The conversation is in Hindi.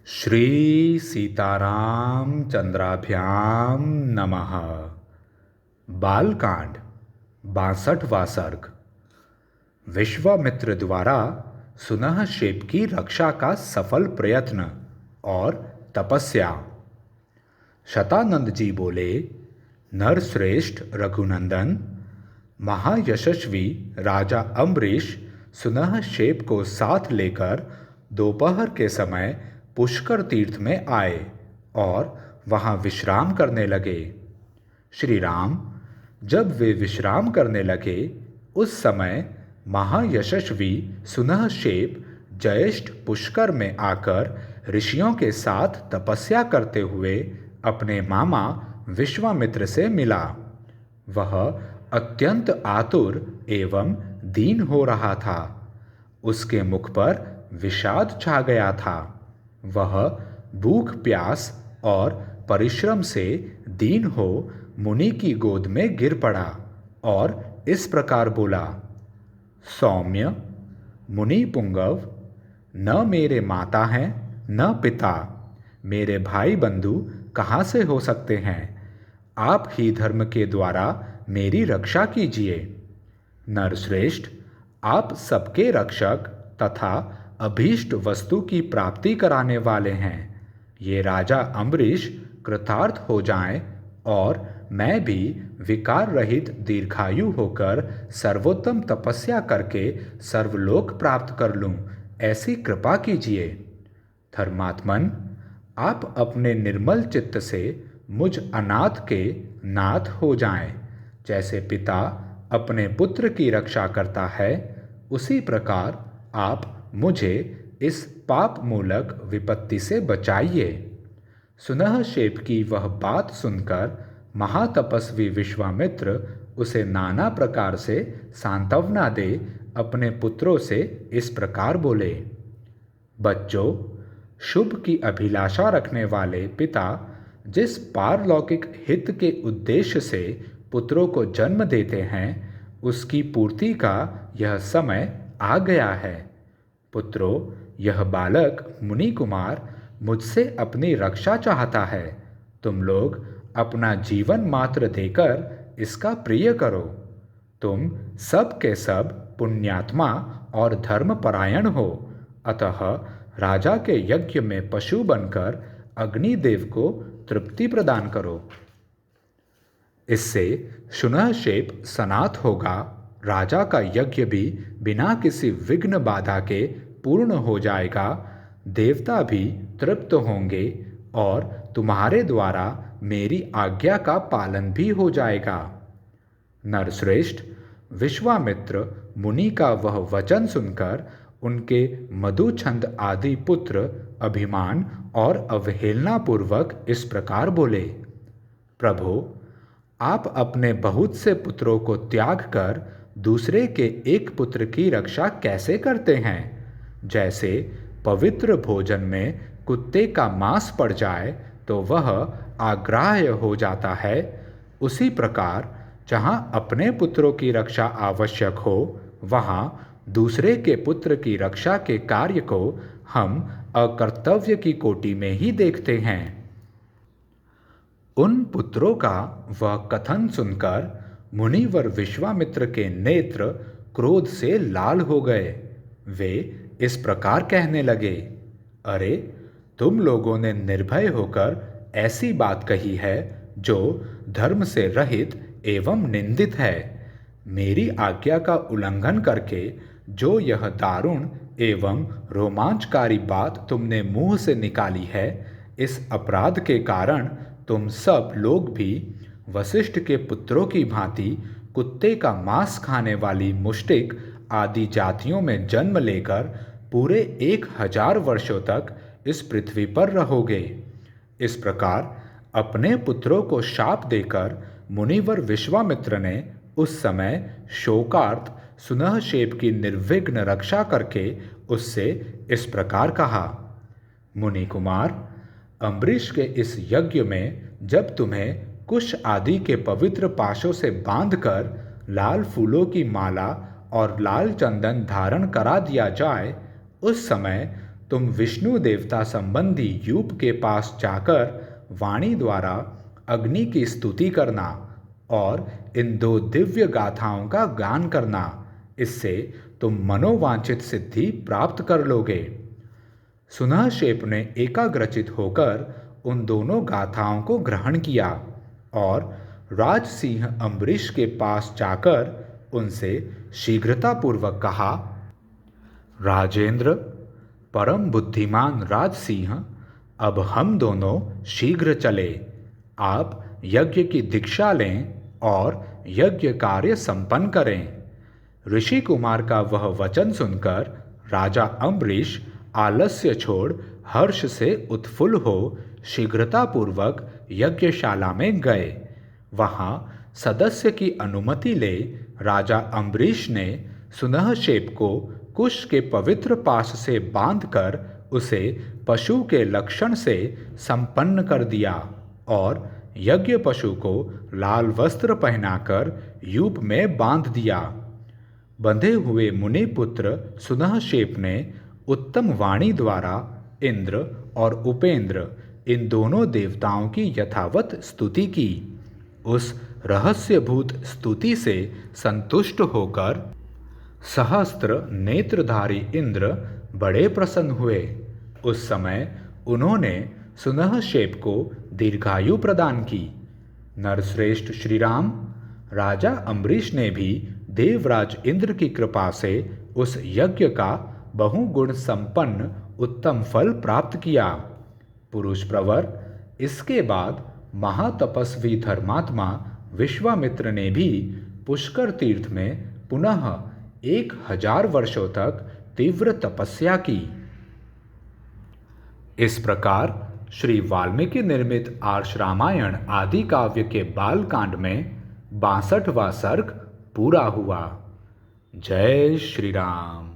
श्री सीताराम चंद्राभ्याम नमः। बालकांड 62वां सर्ग। विश्वामित्र द्वारा सुनहक्षेप की रक्षा का सफल प्रयत्न और तपस्या। शतानंद जी बोले, नरश्रेष्ठ रघुनंदन, महायशस्वी राजा अम्बरीश सुनहक्षेप को साथ लेकर दोपहर के समय पुष्कर तीर्थ में आए और वहां विश्राम करने लगे। श्री राम जब वे विश्राम करने लगे उस समय महायशस्वी सुनहक्षेप ज्येष्ठ पुष्कर में आकर ऋषियों के साथ तपस्या करते हुए अपने मामा विश्वामित्र से मिला। वह अत्यंत आतुर एवं दीन हो रहा था। उसके मुख पर विषाद छा गया था। वह भूख प्यास और परिश्रम से दीन हो मुनि की गोद में गिर पड़ा और इस प्रकार बोला, सौम्य मुनि पुंगव, न मेरे माता हैं न पिता, मेरे भाई बंधु कहाँ से हो सकते हैं। आप ही धर्म के द्वारा मेरी रक्षा कीजिए। नरश्रेष्ठ, आप सबके रक्षक तथा अभीष्ट वस्तु की प्राप्ति कराने वाले हैं। ये राजा अम्बरीश कृतार्थ हो जाएं और मैं भी विकार रहित दीर्घायु होकर सर्वोत्तम तपस्या करके सर्वलोक प्राप्त कर लूं, ऐसी कृपा कीजिए। धर्मात्मन, आप अपने निर्मल चित्त से मुझ अनाथ के नाथ हो जाएं। जैसे पिता अपने पुत्र की रक्षा करता है, उसी प्रकार आप मुझे इस पाप मूलक विपत्ति से बचाइए। सुनहक्षेप की वह बात सुनकर महातपस्वी विश्वामित्र उसे नाना प्रकार से सांत्वना दे अपने पुत्रों से इस प्रकार बोले, बच्चों, शुभ की अभिलाषा रखने वाले पिता जिस पारलौकिक हित के उद्देश्य से पुत्रों को जन्म देते हैं, उसकी पूर्ति का यह समय आ गया है। पुत्रों, यह बालक मुनि कुमार मुझसे अपनी रक्षा चाहता है। तुम लोग अपना जीवन मात्र देकर इसका प्रिय करो। तुम सब के सब पुण्यात्मा और धर्मपरायण हो, अतः राजा के यज्ञ में पशु बनकर अग्निदेव को तृप्ति प्रदान करो। इससे सुनहक्षेप सनाथ होगा, राजा का यज्ञ भी बिना किसी विघ्न बाधा के पूर्ण हो जाएगा, देवता भी तृप्त होंगे और तुम्हारे द्वारा मेरी आज्ञा का पालन भी हो जाएगा। नरश्रेष्ठ, विश्वामित्र मुनि का वह वचन सुनकर उनके मधुछंद आदि पुत्र अभिमान और अवहेलना पूर्वक इस प्रकार बोले, प्रभु, आप अपने बहुत से पुत्रों को त्याग कर दूसरे के एक पुत्र की रक्षा कैसे करते हैं। जैसे पवित्र भोजन में कुत्ते का मांस पड़ जाए तो वह आग्राह्य हो जाता है, उसी प्रकार जहाँ अपने पुत्रों की रक्षा आवश्यक हो, वहाँ दूसरे के पुत्र की रक्षा के कार्य को हम अकर्तव्य की कोटि में ही देखते हैं। उन पुत्रों का वह कथन सुनकर मुनिवर विश्वामित्र के नेत्र क्रोध से लाल हो गए। वे इस प्रकार कहने लगे, अरे, तुम लोगों ने निर्भय होकर ऐसी बात कही है जो धर्म से रहित एवं निंदित है। मेरी आज्ञा का उल्लंघन करके जो यह दारुण एवं रोमांचकारी बात तुमने मुंह से निकाली है, इस अपराध के कारण तुम सब लोग भी वशिष्ठ के पुत्रों की भांति कुत्ते का मांस खाने वाली मुष्टिक आदि जातियों में जन्म लेकर पूरे 1000 वर्षों तक इस पृथ्वी पर रहोगे। इस प्रकार अपने पुत्रों को शाप देकर मुनिवर विश्वामित्र ने उस समय शोकार्त सुनहक्षेप की निर्विघ्न रक्षा करके उससे इस प्रकार कहा, मुनि कुमार, अम्बरीश के इस यज्ञ में जब तुम्हें कुश आदि के पवित्र पाशों से बांधकर लाल फूलों की माला और लाल चंदन धारण करा दिया जाए, उस समय तुम विष्णु देवता संबंधी यूप के पास जाकर वाणी द्वारा अग्नि की स्तुति करना और इन 2 दिव्य गाथाओं का गान करना। इससे तुम मनोवांछित सिद्धि प्राप्त कर लोगे। सुनहशेप ने एकाग्रचित होकर उन दोनों गाथाओं को ग्रहण किया और राज सिंह अम्बरीश के पास जाकर उनसे शीघ्रतापूर्वक कहा, राजेंद्र, परम बुद्धिमान राज सिंह, अब हम दोनों शीघ्र चले। आप यज्ञ की दीक्षा लें और यज्ञ कार्य संपन्न करें। ऋषि कुमार का वह वचन सुनकर राजा अम्बरीश आलस्य छोड़ हर्ष से उत्फुल्ल हो शीघ्रतापूर्वक यज्ञशाला में गए। वहाँ सदस्य की अनुमति ले राजा अम्बरीश ने सुनहशेप को कुश के पवित्र पाश से बांधकर उसे पशु के लक्षण से संपन्न कर दिया और यज्ञ पशु को लाल वस्त्र पहनाकर यूप में बांध दिया। बंधे हुए मुनिपुत्र सुनहशेप ने उत्तम वाणी द्वारा इंद्र और उपेंद्र इन दोनों देवताओं की यथावत स्तुति की। उस रहस्यभूत स्तुति से संतुष्ट होकर सहस्त्र नेत्रधारी इंद्र बड़े प्रसन्न हुए। उस समय उन्होंने सुनहशेप को दीर्घायु प्रदान की। नरश्रेष्ठ श्री राम, राजा अम्बरीश ने भी देवराज इंद्र की कृपा से उस यज्ञ का बहुगुण संपन्न उत्तम फल प्राप्त किया। पुरुष प्रवर, इसके बाद महातपस्वी धर्मात्मा विश्वामित्र ने भी पुष्कर तीर्थ में पुनः 1000 वर्षों तक तीव्र तपस्या की। इस प्रकार श्री वाल्मीकि निर्मित आर्ष रामायण आदि काव्य के बालकांड में 62वां सर्ग पूरा हुआ। जय श्री राम।